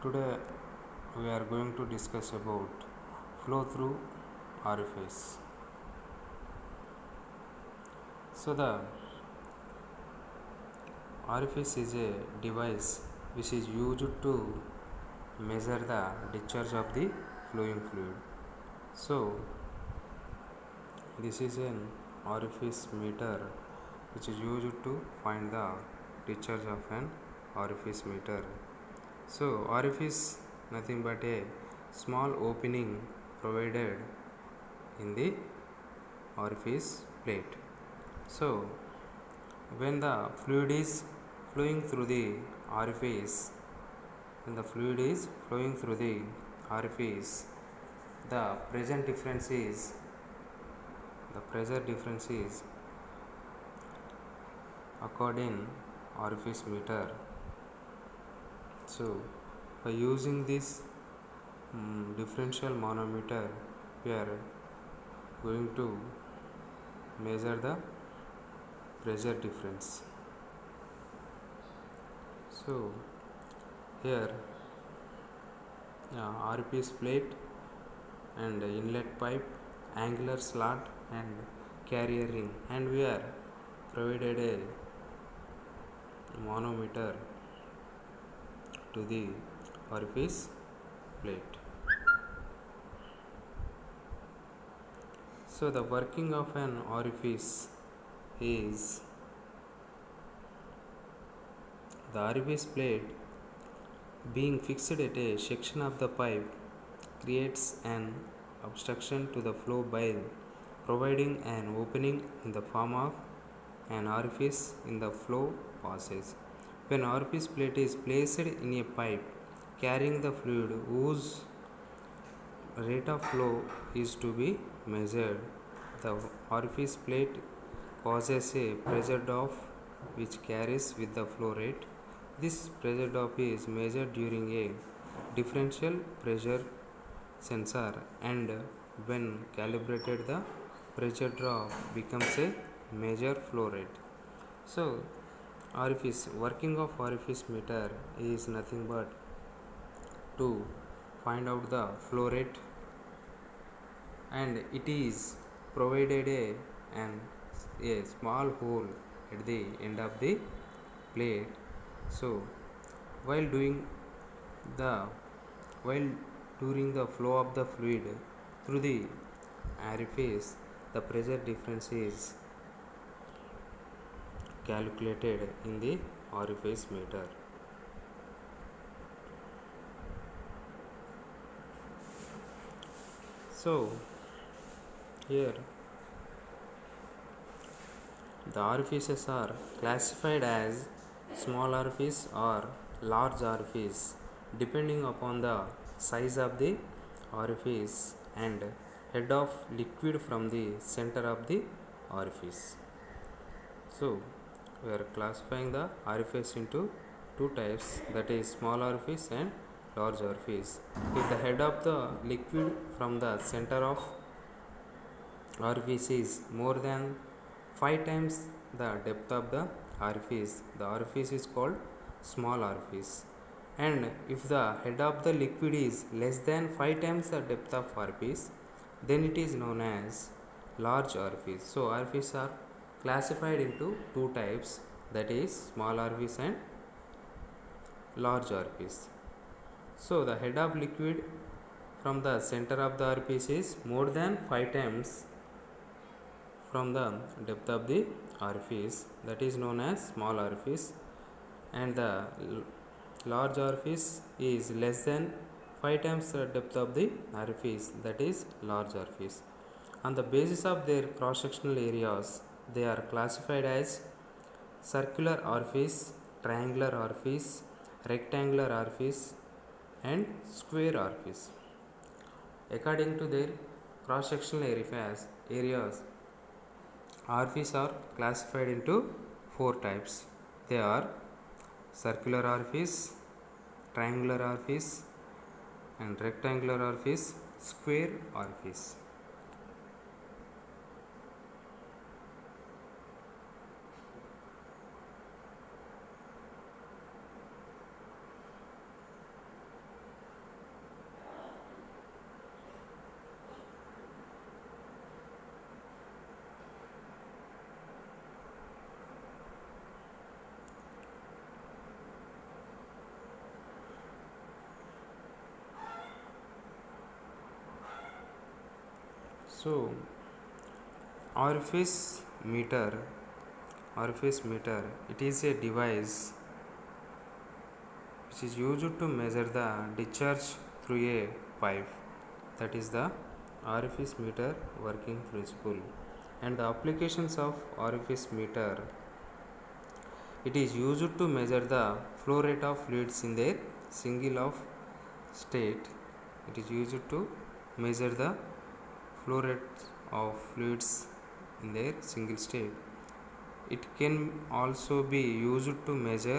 Today we are going to discuss about flow through orifice. So the orifice is a device which is used to measure the discharge of the flowing fluid. So this is an orifice meter which is used to find the discharge of an orifice meter. So orifice nothing but a small opening provided in the orifice plate. So when the fluid is flowing through the orifice, when the fluid is flowing through the orifice, the pressure difference is according orifice meter. So by using this differential manometer, we are going to measure the pressure difference. So here RPS plate and inlet pipe, angular slot and carrier ring, and we are provided a manometer to the orifice plate. So the working of an orifice is the orifice plate being fixed at a section of the pipe creates an obstruction to the flow by providing an opening in the form of an orifice in the flow passage. When orifice plate is placed in a pipe carrying the fluid whose rate of flow is to be measured, the orifice plate causes a pressure drop which carries with the flow rate. This pressure drop is measured during a differential pressure sensor, and when calibrated the pressure drop becomes a measure flow rate. So working of orifice meter is nothing but to find out the flow rate, and it is provided a small hole at the end of the plate. So while doing the while during the flow of the fluid through the orifice, the pressure difference is calculated in the orifice meter. So here the orifices are classified as small orifice or large orifice depending upon the size of the orifice and head of liquid from the center of the orifice. So we are classifying the orifice into two types, that is small orifice and large orifice. If the head of the liquid from the center of orifice is more than 5 times the depth of the orifice is called small orifice. And if the head of the liquid is less than 5 times the depth of orifice, then it is known as large orifice. So orifices are classified into two types, that is small orifice and large orifice. So the head of liquid from the center of the orifice is more than 5 times from the depth of the orifice, that is known as small orifice, and the large orifice is less than 5 times the depth of the orifice, that is large orifice. On the basis of their cross sectional areas, they are classified as circular orifice, triangular orifice, rectangular orifice and square orifice. According to their cross sectional areas, orifices are classified into four types. They are circular orifice, triangular orifice and rectangular orifice, square orifice. So orifice meter, it is a device which is used to measure the discharge through a pipe. That is the orifice meter working principle. And the applications of orifice meter, it is used to measure the flow rate of fluids in their single of state. It is used to measure the flow rate of fluids in their single state. It can also be used to measure